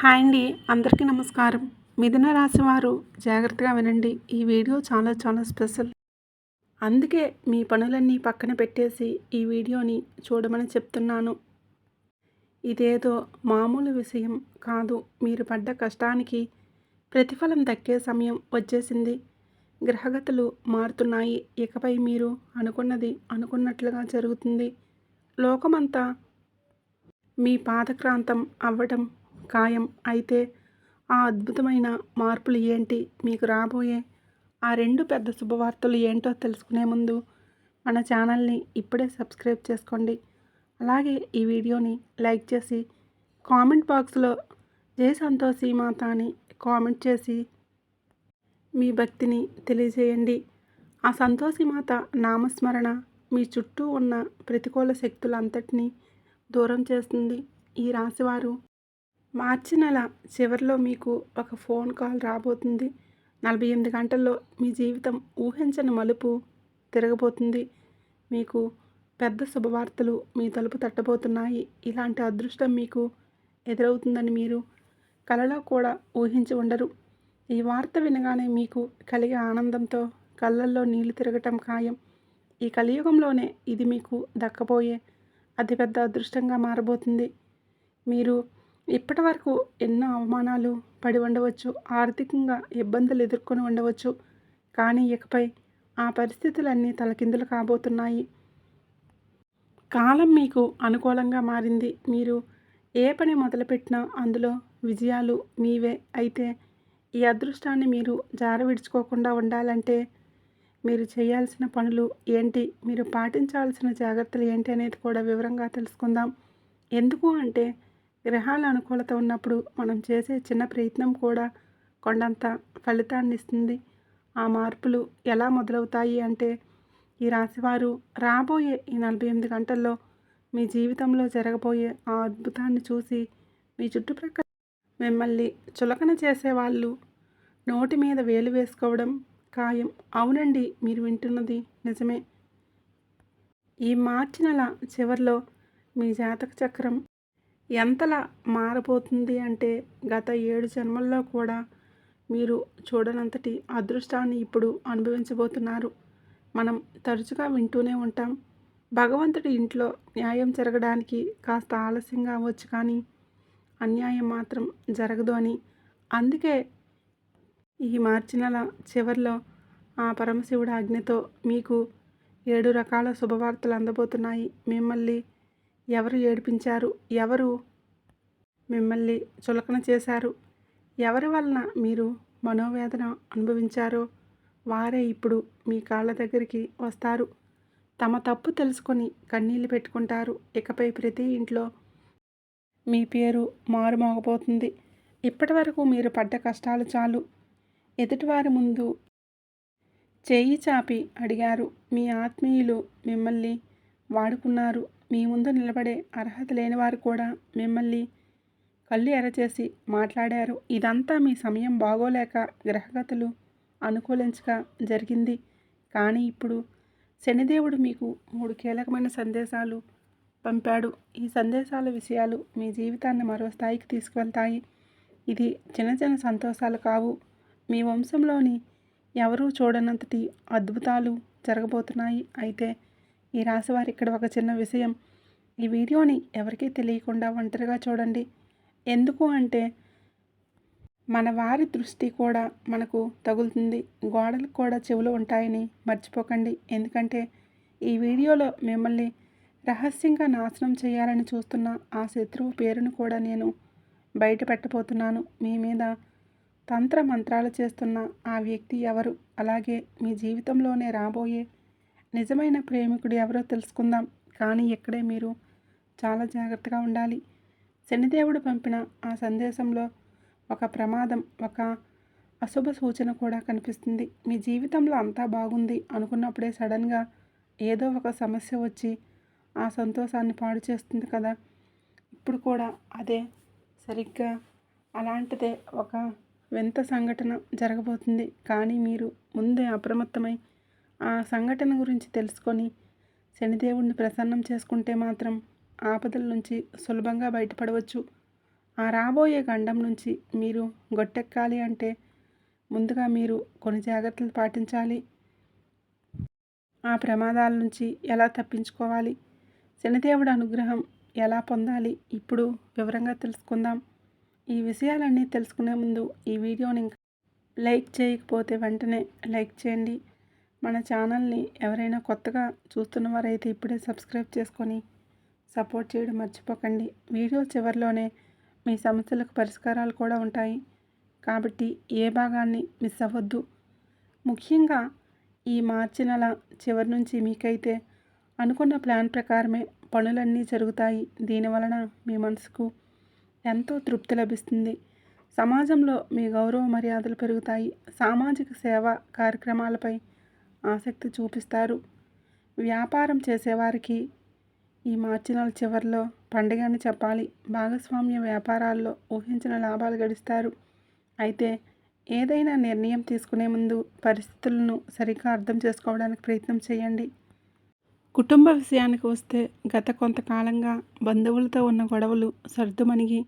Hi అండి. అందరికీ నమస్కారం. మిథున రాశి వారు జాగ్రత్తగా వినండి. ఈ వీడియో చాలా స్పెషల్. అందుకే మీ పనులన్నీ పక్కన పెట్టేసి ఈ వీడియోని చూడమని చెప్తున్నాను. ఇదేదో మామూలు విషయం కాదు. మీరు పడ్డ కష్టానికి ప్రతిఫలం దక్కే సమయం వచ్చేసింది. గ్రహగతులు మారుతున్నాయి. ఇకపై మీరు అనుకున్నది అనుకున్నట్లుగా జరుగుతుంది. లోకమంతా మీ పాదక్రాంతం అవ్వటం ఖాయం. అయితే ఆ అద్భుతమైన మార్పులు ఏంటి, మీకు రాబోయే ఆ 2 పెద్ద శుభవార్తలు ఏంటో తెలుసుకునే ముందు మన ఛానల్ని ఇప్పుడే సబ్స్క్రైబ్ చేసుకోండి. అలాగే ఈ వీడియోని లైక్ చేసి కామెంట్ బాక్స్లో జై సంతోషి మాత అని కామెంట్ చేసి మీ భక్తిని తెలియజేయండి. ఆ సంతోషి మాత నామస్మరణ మీ చుట్టూ ఉన్న ప్రతికూల శక్తులంతటినీ దూరం చేస్తుంది. ఈ రాశివారు మార్చి నెల చివరిలో మీకు ఒక ఫోన్ కాల్ రాబోతుంది. 48 గంటల్లో మీ జీవితం ఊహించని మలుపు తిరగబోతుంది. మీకు పెద్ద శుభవార్తలు మీ తలుపు తట్టబోతున్నాయి. ఇలాంటి అదృష్టం మీకు ఎదురవుతుందని మీరు కలలో కూడా ఊహించి ఉండరు. ఈ వార్త వినగానే మీకు కలిగే ఆనందంతో కళ్ళల్లో నీళ్లు తిరగటం ఖాయం. ఈ కలియుగంలోనే ఇది మీకు దక్కబోయే అతిపెద్ద అదృష్టంగా మారబోతుంది. మీరు ఇప్పటి వరకు ఎన్నో అవమానాలు పడి ఉండవచ్చు, ఆర్థికంగా ఇబ్బందులు ఎదుర్కొని ఉండవచ్చు. కానీ ఇకపై ఆ పరిస్థితులన్నీ తలకిందులు కాబోతున్నాయి. కాలం మీకు అనుకూలంగా మారింది. మీరు ఏ పని మొదలుపెట్టినా అందులో విజయాలు మీవే. అయితే ఈ అదృష్టాన్ని మీరు జారవిడుచుకోకుండా ఉండాలంటే మీరు చేయాల్సిన పనులు ఏంటి, మీరు పాటించాల్సిన జాగ్రత్తలు ఏంటి అనేది కూడా వివరంగా తెలుసుకుందాం. ఎందుకు అంటే గ్రహాల అనుకూలత ఉన్నప్పుడు మనం చేసే చిన్న ప్రయత్నం కూడా కొండంత ఫలితాన్ని ఇస్తుంది. ఆ మార్పులు ఎలా మొదలవుతాయి అంటే ఈ రాశివారు రాబోయే ఈ 48 గంటల్లో మీ జీవితంలో జరగబోయే ఆ అద్భుతాన్ని చూసి మీ చుట్టుప్రక్కల మిమ్మల్ని చులకన చేసేవాళ్ళు నోటి మీద వేలు వేసుకోవడం ఖాయం. అవునండి, మీరు వింటున్నది నిజమే. ఈ మార్చి నెల చివరిలో మీ జాతక చక్రం ఎంతలా మారబోతుంది అంటే గత 7 జన్మల్లో కూడా మీరు చూడనంతటి అదృష్టాన్ని ఇప్పుడు అనుభవించబోతున్నారు. మనం తరచుగా వింటూనే ఉంటాం, భగవంతుడి ఇంట్లో న్యాయం జరగడానికి కాస్త ఆలస్యంగా అవ్వచ్చు కానీ అన్యాయం మాత్రం జరగదు అని. అందుకే ఈ మార్చి నెల చివరిలో ఆ పరమశివుడి ఆజ్ఞతో మీకు 7 రకాల శుభవార్తలు అందబోతున్నాయి. మిమ్మల్ని ఎవరు ఏడిపించారు, ఎవరు మిమ్మల్ని చులకన చేశారు, ఎవరి వలన మీరు మనోవేదన అనుభవించారో వారే ఇప్పుడు మీ కాళ్ళ దగ్గరికి వస్తారు. తమ తప్పు తెలుసుకొని కన్నీళ్లు పెట్టుకుంటారు. ఇకపై ప్రతి ఇంట్లో మీ పేరు మారుమోగబోతుంది. ఇప్పటి వరకు మీరు పడ్డ కష్టాలు చాలు. ఎదుటివారి ముందు చేయి చాపి అడిగారు. మీ ఆత్మీయులు మిమ్మల్ని వాడుకున్నారు. మీ ముందు నిలబడే అర్హత లేనివారు కూడా మిమ్మల్ని కళ్ళు ఎర్రచేసి మాట్లాడారు. ఇదంతా మీ సమయం బాగోలేక గ్రహగతులు అనుకూలించక జరిగింది. కానీ ఇప్పుడు శనిదేవుడు మీకు 3 కీలకమైన సందేశాలు పంపాడు. ఈ సందేశాల విషయాలు మీ జీవితాన్ని మరో స్థాయికి తీసుకువెళ్తాయి. ఇది చిన్న సంతోషాలు కావు. మీ వంశంలోని ఎవరూ చూడనంతటి అద్భుతాలు జరగబోతున్నాయి. అయితే ఈ రాశివారు ఇక్కడ ఒక చిన్న విషయం, ఈ వీడియోని ఎవరికీ తెలియకుండా ఒంటరిగా చూడండి. ఎందుకు అంటే మన వారి దృష్టి కూడా మనకు తగులుతుంది. గోడలకు కూడా చెవులు ఉంటాయని మర్చిపోకండి. ఎందుకంటే ఈ వీడియోలో మిమ్మల్ని రహస్యంగా నాశనం చేయాలని చూస్తున్న ఆ శత్రువు పేరును కూడా నేను బయట పెట్టబోతున్నాను. మీ మీద తంత్ర మంత్రాలు చేస్తున్న ఆ వ్యక్తి ఎవరు, అలాగే మీ జీవితంలోనే రాబోయే నిజమైన ప్రేమికుడు ఎవరో తెలుసుకుందాం. కానీ ఇక్కడే మీరు చాలా జాగ్రత్తగా ఉండాలి. శనిదేవుడు పంపిన ఆ సందేశంలో ఒక ప్రమాదం, ఒక అశుభ సూచన కూడా కనిపిస్తుంది. మీ జీవితంలో అంతా బాగుంది అనుకున్నప్పుడే సడన్గా ఏదో ఒక సమస్య వచ్చి ఆ సంతోషాన్ని పాడు చేస్తుంది కదా. ఇప్పుడు కూడా అదే సరిగ్గా అలాంటిదే ఒక వింత సంఘటన జరగబోతుంది. కానీ మీరు ముందే అప్రమత్తమై ఆ సంఘటన గురించి తెలుసుకొని శనిదేవుడిని ప్రసన్నం చేసుకుంటే మాత్రం ఆపదల నుంచి సులభంగా బయటపడవచ్చు. ఆ రాబోయే గండం నుంచి మీరు గట్టెక్కాలి అంటే ముందుగా మీరు కొన్ని జాగ్రత్తలు పాటించాలి. ఆ ప్రమాదాల నుంచి ఎలా తప్పించుకోవాలి, శనిదేవుడి అనుగ్రహం ఎలా పొందాలి, ఇప్పుడు వివరంగా తెలుసుకుందాం. ఈ విషయాలన్నీ తెలుసుకునే ముందు ఈ వీడియోని లైక్ చేయకపోతే వెంటనే లైక్ చేయండి. మన ఛానల్ని ఎవరైనా కొత్తగా చూస్తున్నవారైతే ఇప్పుడే సబ్స్క్రైబ్ చేసుకొని సపోర్ట్ చేయడం మర్చిపోకండి. వీడియో చివరిలోనే మీ సమస్యలకు పరిష్కారాలు కూడా ఉంటాయి కాబట్టి ఏ భాగాన్ని మిస్ అవ్వద్దు. ముఖ్యంగా ఈ మార్చి నెల చివరి నుంచి మీకైతే అనుకున్న ప్లాన్ ప్రకారమే పనులన్నీ జరుగుతాయి. దీనివలన మీ మనసుకు ఎంతో తృప్తి లభిస్తుంది. సమాజంలో మీ గౌరవ మర్యాదలు పెరుగుతాయి. సామాజిక సేవా కార్యక్రమాలపై ఆసక్తి చూపిస్తారు. వ్యాపారం చేసేవారికి ఈ మార్చి నెల చివరిలో పండుగ అని చెప్పాలి. భాగస్వామ్య వ్యాపారాల్లో ఊహించిన లాభాలు గడిస్తారు. అయితే ఏదైనా నిర్ణయం తీసుకునే ముందు పరిస్థితులను సరిగ్గా అర్థం చేసుకోవడానికి ప్రయత్నం చేయండి. కుటుంబ విషయానికి వస్తే గత కొంతకాలంగా బంధువులతో ఉన్న గొడవలు సర్దుమణిగి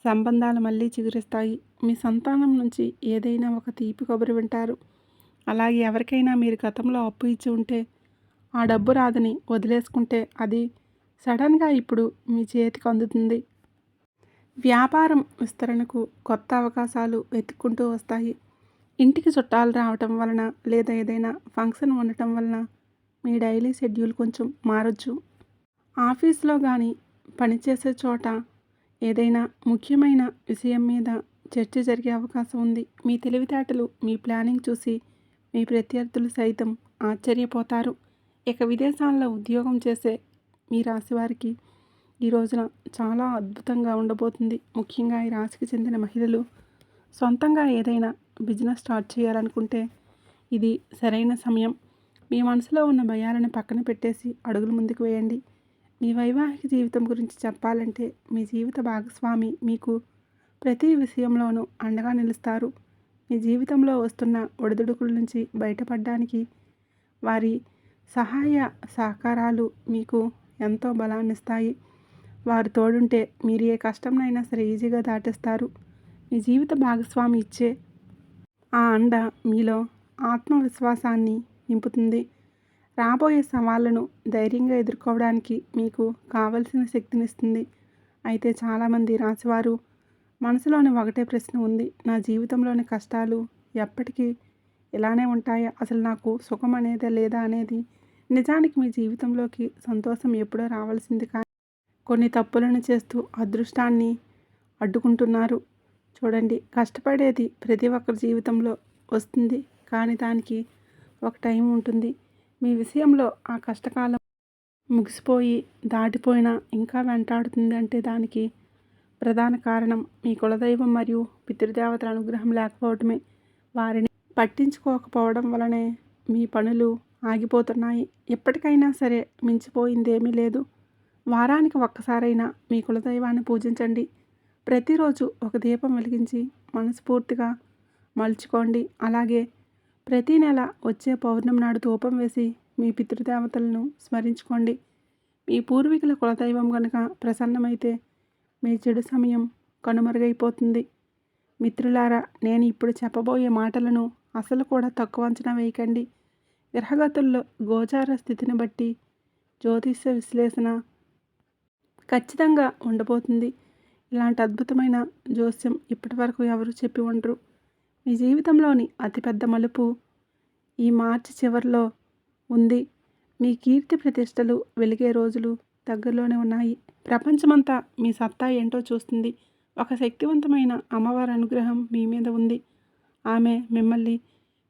సంబంధాలు మళ్ళీ చిగురిస్తాయి. మీ సంతానం నుంచి ఏదైనా ఒక తీపి కబురు వింటారు. అలాగే ఎవరికైనా మీరు గతంలో అప్పు ఇచ్చి ఉంటే ఆ డబ్బు రాదని వదిలేసుకుంటే అది సడన్గా ఇప్పుడు మీ చేతికి అందుతుంది. వ్యాపారం విస్తరణకు కొత్త అవకాశాలు వెతుక్కుంటూ వస్తాయి. ఇంటికి చుట్టాలు రావటం వలన లేదా ఏదైనా ఫంక్షన్ ఉండటం వలన మీ డైలీ షెడ్యూల్ కొంచెం మారొచ్చు. ఆఫీస్లో కానీ పనిచేసే చోట ఏదైనా ముఖ్యమైన విషయం మీద చర్చ జరిగే అవకాశం ఉంది. మీ తెలివితేటలు, మీ ప్లానింగ్ చూసి మీ ప్రత్యర్థులు సైతం ఆశ్చర్యపోతారు. ఇక విదేశాల్లో ఉద్యోగం చేసే మీ రాశి వారికి ఈ రోజున చాలా అద్భుతంగా ఉండబోతుంది. ముఖ్యంగా ఈ రాశికి చెందిన మహిళలు సొంతంగా ఏదైనా బిజినెస్ స్టార్ట్ చేయాలనుకుంటే ఇది సరైన సమయం. మీ మనసులో ఉన్న భయాలను పక్కన పెట్టేసి అడుగులు ముందుకు వేయండి. మీ వైవాహిక జీవితం గురించి చెప్పాలంటే మీ జీవిత భాగస్వామి మీకు ప్రతి విషయంలోనూ అండగా నిలుస్తారు. మీ జీవితంలో వస్తున్న ఒడిదుడుకుల నుంచి బయటపడడానికి వారి సహాయ సహకారాలు మీకు ఎంతో బలాన్నిస్తాయి. వారు తోడుంటే మీరు ఏ కష్టంనైనా సరే ఈజీగా దాటేస్తారు. మీ జీవిత భాగస్వామి ఇచ్చే ఆ అండ మీలో ఆత్మవిశ్వాసాన్ని నింపుతుంది. రాబోయే సవాళ్లను ధైర్యంగా ఎదుర్కోవడానికి మీకు కావలసిన శక్తినిస్తుంది. అయితే చాలామంది రాశివారు మనసులోని ఒకటే ప్రశ్న ఉంది. నా జీవితంలోని కష్టాలు ఎప్పటికీ ఇలానే ఉంటాయా? అసలు నాకు సుఖం అనేదే లేదా అనేది. నిజానికి మీ జీవితంలోకి సంతోషం ఎప్పుడో రావాల్సింది కానీ కొన్ని తప్పులను చేస్తూ అదృష్టాన్ని అడ్డుకుంటున్నారు. చూడండి, కష్టపడేది ప్రతి ఒక్కరి జీవితంలో వస్తుంది కానీ దానికి ఒక టైం ఉంటుంది. మీ విషయంలో ఆ కష్టకాలం ముగిసిపోయి దాటిపోయినా ఇంకా వెంటాడుతుంది అంటే దానికి ప్రధాన కారణం మీ కులదైవం మరియు పితృదేవతల అనుగ్రహం లేకపోవడమే. వారిని పట్టించుకోకపోవడం వలనే మీ పనులు ఆగిపోతున్నాయి. ఎప్పటికైనా సరే మించిపోయిందేమీ లేదు. వారానికి ఒక్కసారైనా మీ కులదైవాన్ని పూజించండి. ప్రతిరోజు ఒక దీపం వెలిగించి మనస్ఫూర్తిగా మలుచుకోండి. అలాగే ప్రతి నెల వచ్చే పౌర్ణమి నాడు ధూపం వేసి మీ పితృదేవతలను స్మరించుకోండి. మీ పూర్వీకుల కులదైవం కనుక ప్రసన్నమైతే మీ చెడు సమయం కనుమరుగైపోతుంది. మిత్రులారా, నేను ఇప్పుడు చెప్పబోయే మాటలను అసలు కూడా తక్కువ అంచనా వేయకండి. గ్రహగతుల్లో గోచార స్థితిని బట్టి జ్యోతిష్య విశ్లేషణ ఖచ్చితంగా ఉండబోతుంది. ఇలాంటి అద్భుతమైన జోస్యం ఇప్పటివరకు ఎవరు చెప్పి ఉండరు. మీ జీవితంలోని అతిపెద్ద మలుపు ఈ మార్చి చివరిలో ఉంది. మీ కీర్తి ప్రతిష్టలు వెలిగే రోజులు దగ్గరలోనే ఉన్నాయి. ప్రపంచమంతా మీ సత్తా ఏంటో చూస్తుంది. ఒక శక్తివంతమైన అమ్మవారి అనుగ్రహం మీ మీద ఉంది. ఆమె మిమ్మల్ని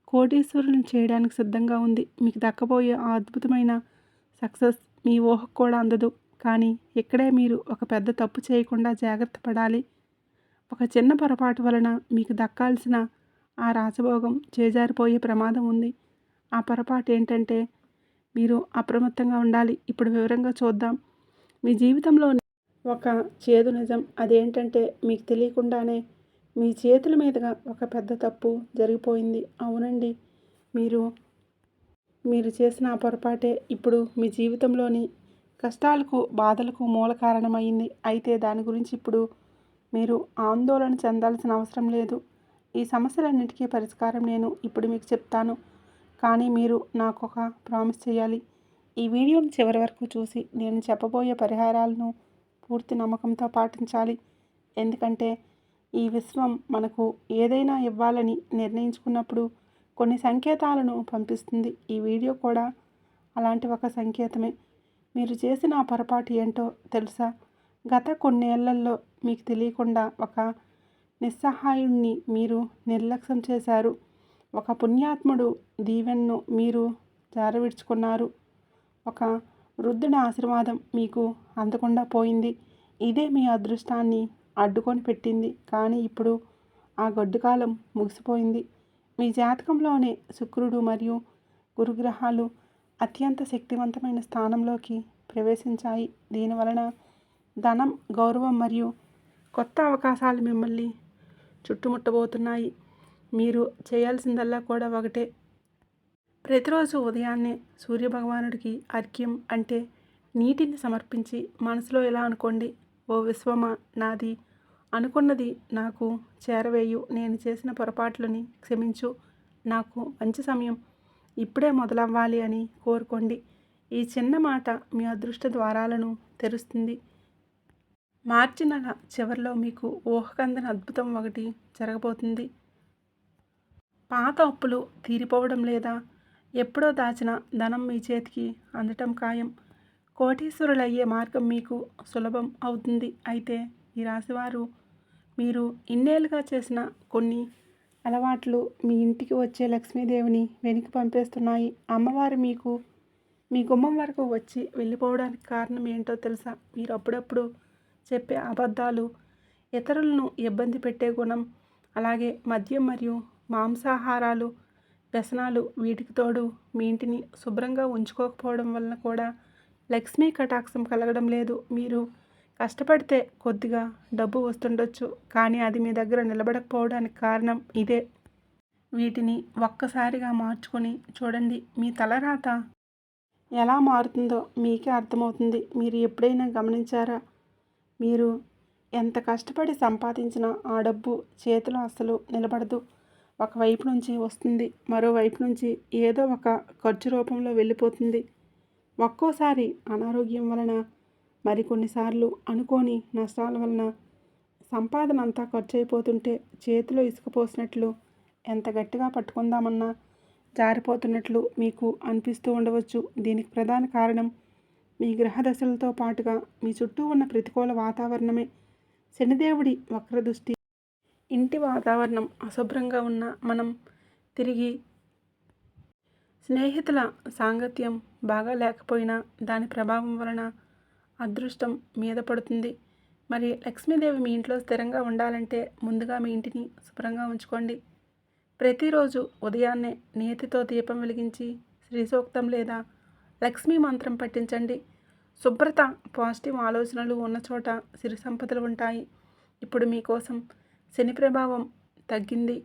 కోటీశ్వరులను చేయడానికి సిద్ధంగా ఉంది. మీకు దక్కబోయే ఆ అద్భుతమైన సక్సెస్ మీ ఊహకు కూడా అందదు. కానీ ఇక్కడే మీరు ఒక పెద్ద తప్పు చేయకుండా జాగ్రత్త పడాలి. ఒక చిన్న పొరపాటు వలన మీకు దక్కాల్సిన ఆ రాజభోగం చేజారిపోయే ప్రమాదం ఉంది. ఆ పొరపాటు ఏంటంటే మీరు అప్రమత్తంగా ఉండాలి. ఇప్పుడు వివరంగా చూద్దాం. మీ జీవితంలో ఒక చేదు నిజం. అదేంటంటే మీకు తెలియకుండానే మీ చేతుల మీదుగా ఒక పెద్ద తప్పు జరిగిపోయింది. అవునండి, మీరు చేసిన ఆ పొరపాటే ఇప్పుడు మీ జీవితంలోని కష్టాలకు బాధలకు మూల కారణమైంది. అయితే దాని గురించి ఇప్పుడు మీరు ఆందోళన చెందాల్సిన అవసరం లేదు. ఈ సమస్యలన్నిటికీ పరిష్కారం నేను ఇప్పుడు మీకు చెప్తాను. కానీ మీరు నాకు ఒక ప్రామిస్ చేయాలి. ఈ వీడియోని చివరి వరకు చూసి నేను చెప్పబోయే పరిహారాలను పూర్తి నమ్మకంతో పాటించాలి. ఎందుకంటే ఈ విశ్వం మనకు ఏదైనా ఇవ్వాలని నిర్ణయించుకున్నప్పుడు కొన్ని సంకేతాలను పంపిస్తుంది. ఈ వీడియో కూడా అలాంటి ఒక సంకేతమే. మీరు చేసిన ఆ పొరపాటు ఏంటో తెలుసా? గత కొన్నేళ్లలో మీకు తెలియకుండా ఒక నిస్సహాయుణ్ణి మీరు నిర్లక్ష్యం చేశారు. ఒక పుణ్యాత్ముడు దీవెనను మీరు జారవిడుచుకున్నారు. ఒక వృద్ధుడి ఆశీర్వాదం మీకు అందకుండా పోయింది. ఇదే మీ అదృష్టాన్ని అడ్డుకొని పెట్టింది. కానీ ఇప్పుడు ఆ గడ్డు కాలం ముగిసిపోయింది. మీ జాతకంలోనే శుక్రుడు మరియు గురుగ్రహాలు అత్యంత శక్తివంతమైన స్థానంలోకి ప్రవేశించాయి. దీనివలన ధనం, గౌరవం మరియు కొత్త అవకాశాలు మిమ్మల్ని చుట్టుముట్టబోతున్నాయి. మీరు చేయాల్సిందల్లా కూడా ఒకటే. ప్రతిరోజు ఉదయాన్నే సూర్యభగవానుడికి అర్ఘ్యం అంటే నీటిని సమర్పించి మనసులో ఇలా అనుకోండి: ఓ విశ్వమా, నాది అనుకున్నది నాకు చేరవేయు. నేను చేసిన పొరపాట్లని క్షమించు. నాకు మంచి సమయం ఇప్పుడే మొదలవ్వాలి అని కోరుకోండి. ఈ చిన్న మాట మీ అదృష్ట ద్వారాలను తెరుస్తుంది. మార్చి నెల చివరిలో మీకు ఊహకందని అద్భుతం ఒకటి జరగబోతుంది. పాత అప్పులు తీరిపోవడం లేదా ఎప్పుడో దాచిన ధనం మీ చేతికి అందటం ఖాయం. కోటీశ్వరులయ్యే మార్గం మీకు సులభం అవుతుంది. అయితే ఈ రాశివారు మీరు ఇన్నేళ్ళుగా చేసిన కొన్ని అలవాట్లు మీ ఇంటికి వచ్చే లక్ష్మీదేవిని వెనక్కి పంపేస్తున్నాయి. అమ్మవారు మీ గుమ్మం వరకు వచ్చి వెళ్ళిపోవడానికి కారణం ఏంటో తెలుసా? మీరు అప్పుడప్పుడు చెప్పే అబద్ధాలు, ఇతరులను ఇబ్బంది పెట్టే గుణం, అలాగే మద్యం మరియు మాంసాహారాలు, వ్యసనాలు, వీటికి తోడు మీ ఇంటిని శుభ్రంగా ఉంచుకోకపోవడం వలన కూడా లక్ష్మీ కటాక్షం కలగడం లేదు. మీరు కష్టపడితే కొద్దిగా డబ్బు వస్తుండొచ్చు, కానీ అది మీ దగ్గర నిలబడకపోవడానికి కారణం ఇదే. వీటిని ఒక్కసారిగా మార్చుకొని చూడండి. మీ తలరాత ఎలా మారుతుందో మీకే అర్థమవుతుంది. మీరు ఎప్పుడైనా గమనించారా? మీరు ఎంత కష్టపడి సంపాదించినా ఆ డబ్బు చేతిలో అస్సలు నిలబడదు. ఒకవైపు నుంచి వస్తుంది, మరోవైపు నుంచి ఏదో ఒక ఖర్చు రూపంలో వెళ్ళిపోతుంది. ఒక్కోసారి అనారోగ్యం వలన, మరికొన్నిసార్లు అనుకోని నష్టాల వలన సంపాదన అంతా ఖర్చు అయిపోతుంటే చేతిలో ఇసుక పోసినట్లు, ఎంత గట్టిగా పట్టుకుందామన్నా జారిపోతున్నట్లు మీకు అనిపిస్తూ ఉండవచ్చు. దీనికి ప్రధాన కారణం మీ గ్రహదశలతో పాటుగా మీ చుట్టూ ఉన్న ప్రతికూల వాతావరణమే. శనిదేవుడి వక్రదృష్టి, ఇంటి వాతావరణం అశుభ్రంగా ఉన్న మనం తిరిగి స్నేహితుల సాంగత్యం బాగా లేకపోయినా దాని ప్రభావం వలన అదృష్టం మీద పడుతుంది. మరి లక్ష్మీదేవి మీ ఇంట్లో స్థిరంగా ఉండాలంటే ముందుగా మీ ఇంటిని శుభ్రంగా ఉంచుకోండి. ప్రతిరోజు ఉదయాన్నే నేతితో దీపం వెలిగించి శ్రీ సూక్తం లేదా లక్ష్మీ మంత్రం పఠించండి. శుభ్రత, పాజిటివ్ ఆలోచనలు ఉన్న చోట సిరి సంపదలు ఉంటాయి. ఇప్పుడు మీకోసం శని ప్రభావం తగ్గింది.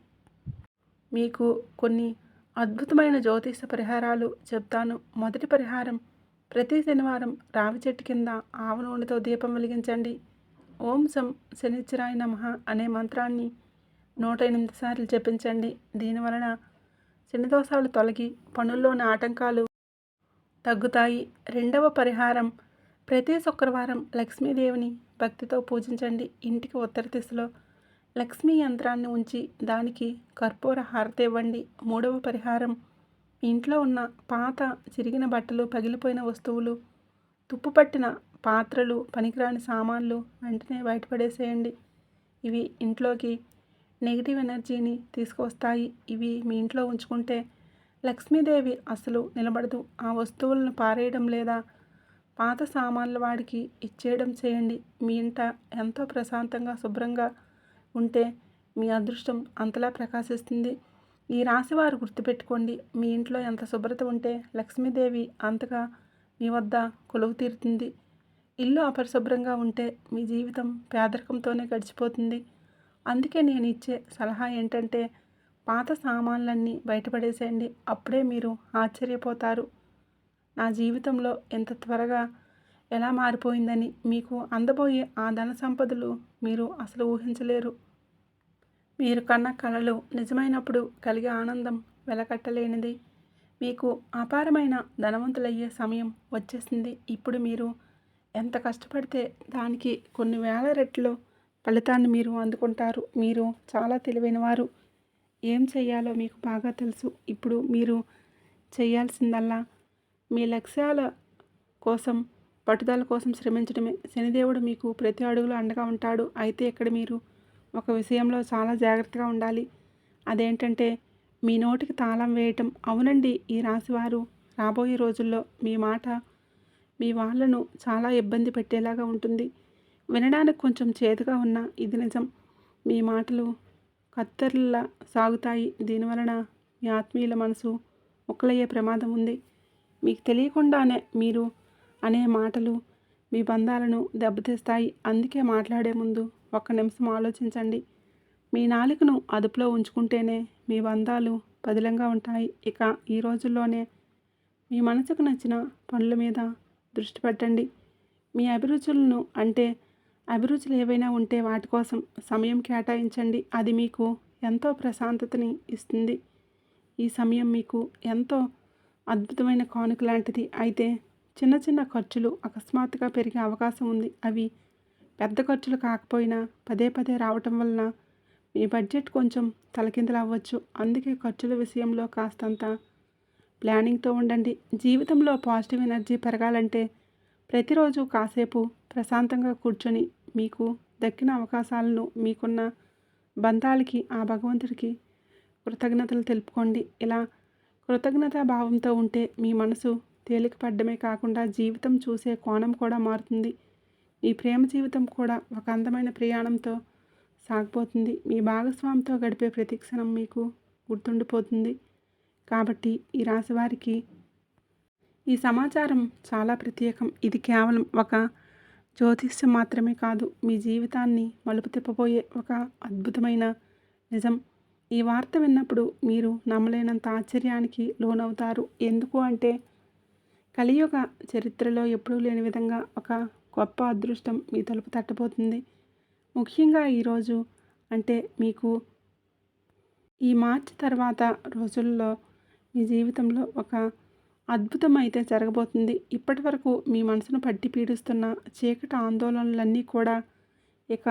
మీకు కొన్ని అద్భుతమైన జ్యోతిష పరిహారాలు చెప్తాను. మొదటి పరిహారం: ప్రతి శనివారం రావి చెట్టు కింద ఆవ నూనెతో దీపం వెలిగించండి. ఓం శం శనిశ్చరాయ నమః అనే మంత్రాన్ని 108 సార్లు జపించండి. దీనివలన శని దోషాలు తొలగి పనుల్లోని ఆటంకాలు తగ్గుతాయి. రెండవ పరిహారం: ప్రతి శుక్రవారం లక్ష్మీదేవిని భక్తితో పూజించండి. ఇంటికి ఉత్తర దిశలో లక్ష్మీ యంత్రాన్ని ఉంచి దానికి కర్పూర హారతి ఇవ్వండి. మూడవ పరిహారం: ఇంట్లో ఉన్న పాత చిరిగిన బట్టలు, పగిలిపోయిన వస్తువులు, తుప్పు పట్టిన పాత్రలు, పనికిరాని సామాన్లు వెంటనే బయటపడేసేయండి. ఇవి ఇంట్లోకి నెగిటివ్ ఎనర్జీని తీసుకొస్తాయి. ఇవి మీ ఇంట్లో ఉంచుకుంటే లక్ష్మీదేవి అసలు నిలబడదు. ఆ వస్తువులను పారేయడం లేదా పాత సామాన్ల వాడికి ఇచ్చేయడం చేయండి. మీ ఇంట ఎంతో ప్రశాంతంగా, శుభ్రంగా ఉంటే మీ అదృష్టం అంతలా ప్రకాశిస్తుంది. ఈ రాశివారు గుర్తుపెట్టుకోండి: మీ ఇంట్లో ఎంత శుభ్రత ఉంటే లక్ష్మీదేవి అంతగా మీ వద్ద కొలువు తీరుతుంది. ఇల్లు అపరిశుభ్రంగా ఉంటే మీ జీవితం పేదరికంతోనే గడిచిపోతుంది. అందుకే నేను ఇచ్చే సలహా ఏంటంటే పాత సామాన్లన్నీ బయటపడేసేయండి. అప్పుడే మీరు ఆశ్చర్యపోతారు, నా జీవితంలో ఎంత త్వరగా ఎలా మారిపోయిందని, మీకు అందబోయే ఆ ధన సంపదలు మీరు అసలు ఊహించలేరు. మీరు కన్న కలలు నిజమైనప్పుడు కలిగే ఆనందం వెలకట్టలేనిది. మీకు అపారమైన ధనవంతులయ్యే సమయం వచ్చేసింది. ఇప్పుడు మీరు ఎంత కష్టపడితే దానికి కొన్ని వేల రెట్లు ఫలితాన్ని మీరు అందుకుంటారు. మీరు చాలా తెలివైనవారు. ఏం చెయ్యాలో మీకు బాగా తెలుసు. ఇప్పుడు మీరు చేయాల్సిందల్లా మీ లక్ష్యాల కోసం, పట్టుదల కోసం శ్రమించడమే. శనిదేవుడు మీకు ప్రతి అడుగులో అండగా ఉంటాడు. అయితే ఇక్కడ మీరు ఒక విషయంలో చాలా జాగ్రత్తగా ఉండాలి. అదేంటంటే మీ నోటికి తాళం వేయటం. అవునండి, ఈ రాశివారు రాబోయే రోజుల్లో మీ మాట మీ వాళ్ళను చాలా ఇబ్బంది పెట్టేలాగా ఉంటుంది. వినడానికి కొంచెం చేదుగా ఉన్నా ఇది నిజం. మీ మాటలు కత్తెరలా సాగుతాయి. దీనివలన మీ ఆత్మీయుల మనసు ముక్కలయ్యే ప్రమాదం ఉంది. మీకు తెలియకుండానే మీరు అనే మాటలు మీ బంధాలను దెబ్బతీస్తాయి. అందుకే మాట్లాడే ముందు ఒక్క నిమిషం ఆలోచించండి. మీ నాలుకను అదుపులో ఉంచుకుంటేనే మీ బంధాలు పదిలంగా ఉంటాయి. ఇక ఈ రోజుల్లోనే మీ మనసుకు నచ్చిన పనుల మీద దృష్టి పెట్టండి. మీ అభిరుచులు ఏవైనా ఉంటే వాటి కోసం సమయం కేటాయించండి. అది మీకు ఎంతో ప్రశాంతతని ఇస్తుంది. ఈ సమయం మీకు ఎంతో అద్భుతమైన కానుక లాంటిది. అయితే చిన్న చిన్న ఖర్చులు అకస్మాత్తుగా పెరిగే అవకాశం ఉంది. అవి పెద్ద ఖర్చులు కాకపోయినా పదే పదే రావటం వలన మీ బడ్జెట్ కొంచెం తలకిందులవ్వచ్చు. అందుకే ఖర్చుల విషయంలో కాస్తంత ప్లానింగ్తో ఉండండి. జీవితంలో పాజిటివ్ ఎనర్జీ పెరగాలంటే ప్రతిరోజు కాసేపు ప్రశాంతంగా కూర్చొని మీకు దక్కిన అవకాశాలను, మీకున్న బంధాలకి, ఆ భగవంతుడికి కృతజ్ఞతలు తెలుపుకోండి. ఇలా కృతజ్ఞతా భావంతో ఉంటే మీ మనసు తేలికపడ్డమే కాకుండా జీవితం చూసే కోణం కూడా మారుతుంది. మీ ప్రేమ జీవితం కూడా ఒక అందమైన ప్రయాణంతో సాగిపోతుంది. మీ భాగస్వామితో గడిపే ప్రతి క్షణం మీకు గుర్తుండిపోతుంది. కాబట్టి ఈ రాశి వారికి ఈ సమాచారం చాలా ప్రత్యేకం. ఇది కేవలం ఒక జ్యోతిష్యం మాత్రమే కాదు, మీ జీవితాన్ని మలుపు తిప్పబోయే ఒక అద్భుతమైన నిజం. ఈ వార్త విన్నప్పుడు మీరు నమ్మలేనంత ఆశ్చర్యానికి లోనవుతారు. ఎందుకు అంటే కలియుగ చరిత్రలో ఎప్పుడూ లేని విధంగా ఒక గొప్ప అదృష్టం మీ తలుపు తట్టబోతుంది. ముఖ్యంగా ఈరోజు అంటే మీకు ఈ మార్చి తర్వాత రోజుల్లో మీ జీవితంలో ఒక అద్భుతం అయితే జరగబోతుంది. ఇప్పటి వరకు మీ మనసును పట్టి పీడిస్తున్న చీకటి ఆందోళనలన్నీ కూడా ఇక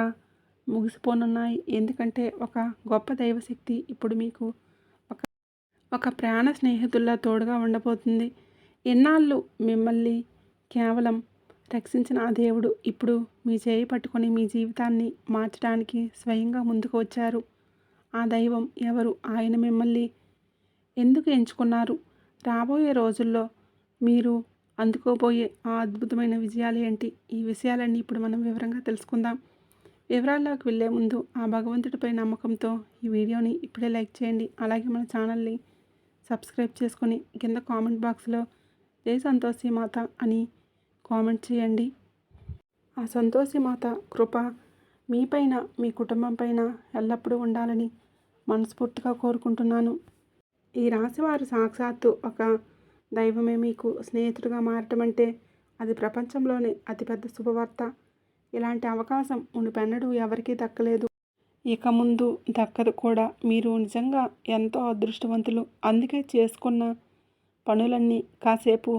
ముగిసిపోనున్నాయి. ఎందుకంటే ఒక గొప్ప దైవశక్తి ఇప్పుడు మీకు ఒక ఒక ప్రాణ స్నేహితుల్లా తోడుగా ఉండబోతుంది. ఎన్నాళ్ళు మిమ్మల్ని కేవలం రక్షించిన ఆ దేవుడు ఇప్పుడు మీ చేయి పట్టుకొని మీ జీవితాన్ని మార్చడానికి స్వయంగా ముందుకు వచ్చారు. ఆ దైవం ఎవరు? ఆయన మిమ్మల్ని ఎందుకు ఎంచుకున్నారు? రాబోయే రోజుల్లో మీరు అందుకోబోయే ఆ అద్భుతమైన విజయాలు ఏంటి? ఈ విషయాలన్నీ ఇప్పుడు మనం వివరంగా తెలుసుకుందాం. వివరాల్లోకి వెళ్ళే ముందు ఆ భగవంతుడిపై నమ్మకంతో ఈ వీడియోని ఇప్పుడే లైక్ చేయండి. అలాగే మన ఛానల్ని సబ్స్క్రైబ్ చేసుకొని కింద కామెంట్ బాక్స్లో జై సంతోషి మాత అని కామెంట్ చేయండి. ఆ సంతోషి మాత కృప మీపైన, మీ కుటుంబం పైన ఎల్లప్పుడూ ఉండాలని మనస్ఫూర్తిగా కోరుకుంటున్నాను. ఈ రాశివారు సాక్షాత్తు ఒక దైవమే మీకు స్నేహితుడిగా మారటం అంటే అది ప్రపంచంలోనే అతిపెద్ద శుభవార్త. ఇలాంటి అవకాశం మునుపెన్నడూ ఎవరికీ దక్కలేదు, ఇక ముందు దక్కదు కూడా. మీరు నిజంగా ఎంతో అదృష్టవంతులు. అందుకే చేసుకున్న పనులన్నీ కాసేపు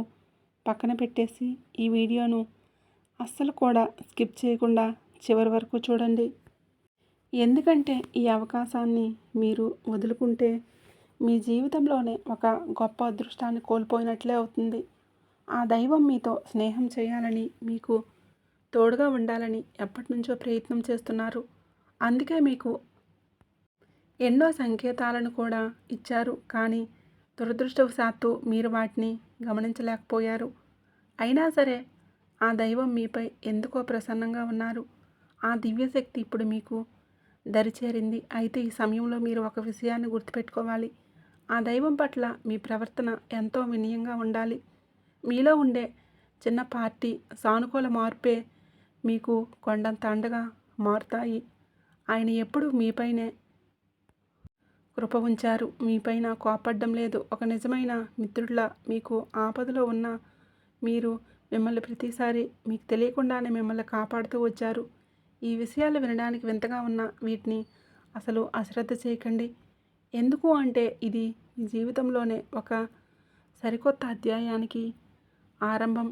పక్కన పెట్టేసి ఈ వీడియోను అస్సలు కూడా స్కిప్ చేయకుండా చివరి వరకు చూడండి. ఎందుకంటే ఈ అవకాశాన్ని మీరు వదులుకుంటే మీ జీవితంలోనే ఒక గొప్ప అదృష్టాన్ని కోల్పోయినట్లే అవుతుంది. ఆ దైవం మీతో స్నేహం చేయాలని, మీకు తోడుగా ఉండాలని ఎప్పటి నుంచో ప్రయత్నం చేస్తున్నారు. అందుకే మీకు ఎన్నో సంకేతాలను కూడా ఇచ్చారు. కానీ దురదృష్టవశాత్తు మీరు వాటిని గమనించలేకపోయారు. అయినా సరే ఆ దైవం మీపై ఎందుకో ప్రసన్నంగా ఉన్నారు. ఆ దివ్యశక్తి ఇప్పుడు మీకు దరిచేరింది. అయితే ఈ సమయంలో మీరు ఒక విషయాన్ని గుర్తుపెట్టుకోవాలి. ఆ దైవం పట్ల మీ ప్రవర్తన ఎంతో వినయంగా ఉండాలి. మీలో ఉండే చిన్న పార్టీ సానుకూల మార్పే మీకు కొండంత అండగా మారుతాయి. ఆయన ఎప్పుడూ మీపైనే కృప ఉంచారు. మీపైన కోపడ్డం లేదు. ఒక నిజమైన మిత్రుడిలా మీకు ఆపదలో ఉన్న మీరు మిమ్మల్ని ప్రతిసారి మీకు తెలియకుండానే మిమ్మల్ని కాపాడుతూ వచ్చారు. ఈ విషయాలు వినడానికి వింతగా ఉన్న వీటిని అసలు అశ్రద్ధ చేయకండి. ఎందుకు అంటే ఇది మీ జీవితంలోనే ఒక సరికొత్త అధ్యాయానికి ఆరంభం.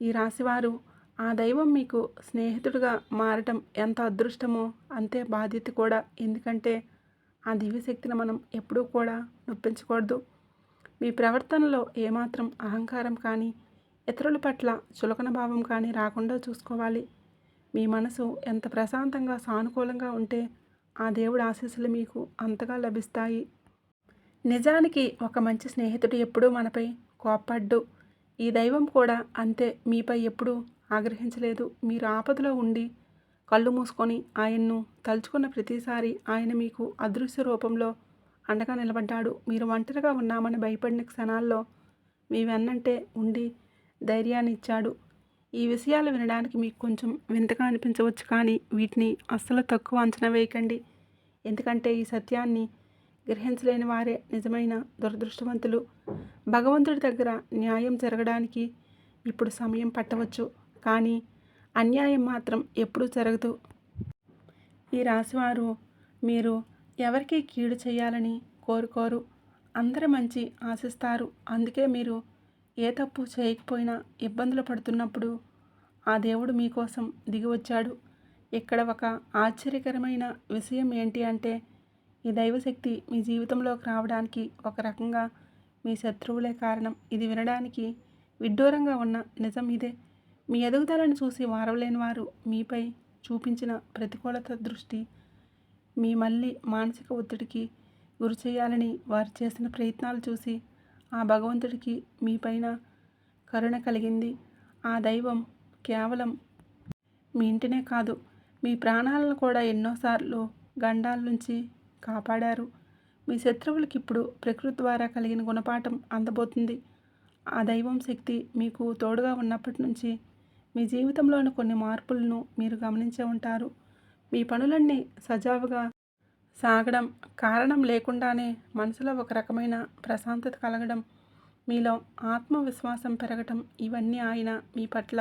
ఈ రాశివారు ఆ దైవం మీకు స్నేహితుడిగా మారటం ఎంత అదృష్టమో అంతే బాధ్యత కూడా. ఎందుకంటే ఆ దివ్యశక్తిని మనం ఎప్పుడూ కూడా నొప్పించకూడదు. మీ ప్రవర్తనలో ఏమాత్రం అహంకారం కానీ ఇతరుల పట్ల చులకన భావం కానీ రాకుండా చూసుకోవాలి. మీ మనసు ఎంత ప్రశాంతంగా సానుకూలంగా ఉంటే ఆ దేవుడి ఆశీస్సులు మీకు అంతగా లభిస్తాయి. నిజానికి ఒక మంచి స్నేహితుడు ఎప్పుడూ మనపై కోప్పడ్డు. ఈ దైవం కూడా అంతే, మీపై ఎప్పుడూ ఆగ్రహించలేదు. మీరు ఆపదలో ఉండి కళ్ళు మూసుకొని ఆయన్ను తలుచుకున్న ప్రతిసారి ఆయన మీకు అదృశ్య రూపంలో అండగా నిలబడ్డాడు. మీరు ఒంటరిగా ఉన్నామని భయపడిన క్షణాల్లో మీ వెన్నంటే ఉండి ధైర్యాన్ని ఇచ్చాడు. ఈ విషయాలు వినడానికి మీకు కొంచెం వింతగా అనిపించవచ్చు, కానీ వీటిని అస్సలు తక్కువ అంచనా వేయకండి. ఎందుకంటే ఈ సత్యాన్ని గ్రహించలేని వారే నిజమైన దురదృష్టవంతులు. భగవంతుడి దగ్గర న్యాయం జరగడానికి ఇప్పుడు సమయం పట్టవచ్చు, కానీ అన్యాయం మాత్రం ఎప్పుడూ జరగదు. ఈ రాశివారు మీరు ఎవరికీ కీడు చేయాలని కోరుకోరు. అందరి మంచి ఆశిస్తారు. అందుకే మీరు ఏ తప్పు చేయకపోయినా ఇబ్బందులు పడుతున్నప్పుడు ఆ దేవుడు మీకోసం దిగి వచ్చాడు. ఇక్కడ ఒక ఆశ్చర్యకరమైన విషయం ఏంటి అంటే ఈ దైవశక్తి మీ జీవితంలోకి రావడానికి ఒక రకంగా మీ శత్రువులే కారణం. ఇది వినడానికి విడ్డూరంగా ఉన్న నిజం ఇదే. మీ ఎదుగుదలను చూసి వారవలేని వారు మీపై చూపించిన ప్రతికూలత దృష్టి మీ మళ్ళీ మానసిక ఒత్తిడికి గురి చేయాలని వారు చేసిన ప్రయత్నాలు చూసి ఆ భగవంతుడికి మీపైన కరుణ కలిగింది. ఆ దైవం కేవలం మీ ఇంటినే కాదు, మీ ప్రాణాలను కూడా ఎన్నోసార్లు గండాల నుంచి కాపాడారు. మీ శత్రువులకి ఇప్పుడు ప్రకృతి ద్వారా కలిగిన గుణపాఠం అందబోతుంది. ఆ దైవం శక్తి మీకు తోడుగా ఉన్నప్పటి నుంచి మీ జీవితంలోని కొన్ని మార్పులను మీరు గమనించే ఉంటారు. మీ పనులన్నీ సజావుగా సాగడం, కారణం లేకుండానే మనసులో ఒక రకమైన ప్రశాంతత కలగడం, మీలో ఆత్మవిశ్వాసం పెరగటం, ఇవన్నీ ఆయన మీ పట్ల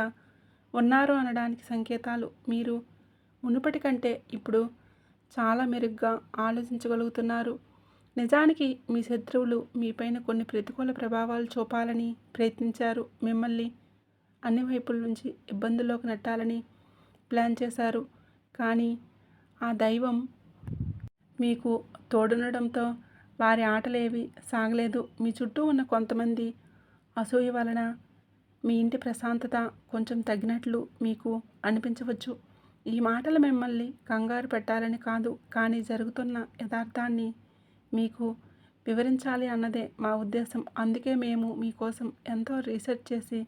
ఉన్నారు అనడానికి సంకేతాలు. మీరు మునుపటి కంటే ఇప్పుడు చాలా మెరుగ్గా ఆలోచించగలుగుతున్నారు. నిజానికి మీ శత్రువులు మీపైన కొన్ని ప్రతికూల ప్రభావాలు చూపాలని ప్రయత్నించారు. మిమ్మల్ని అన్ని వైపుల నుంచి ఇబ్బందుల్లోకి నెట్టాలని ప్లాన్ చేశారు. కానీ ఆ దైవం మీకు తోడుండడంతో వారి ఆటలేవి సాగలేదు. మీ చుట్టూ ఉన్న కొంతమంది అసూయ వలన మీ ఇంటి ప్రశాంతత కొంచెం తగ్గినట్లు మీకు అనిపించవచ్చు. ఈ మాటలు మిమ్మల్ని కంగారు పెట్టాలని కాదు, కానీ జరుగుతున్న యథార్థాన్ని మీకు వివరించాలి అన్నదే మా ఉద్దేశం. అందుకే మేము మీకోసం ఎంతో రీసెర్చ్ చేసి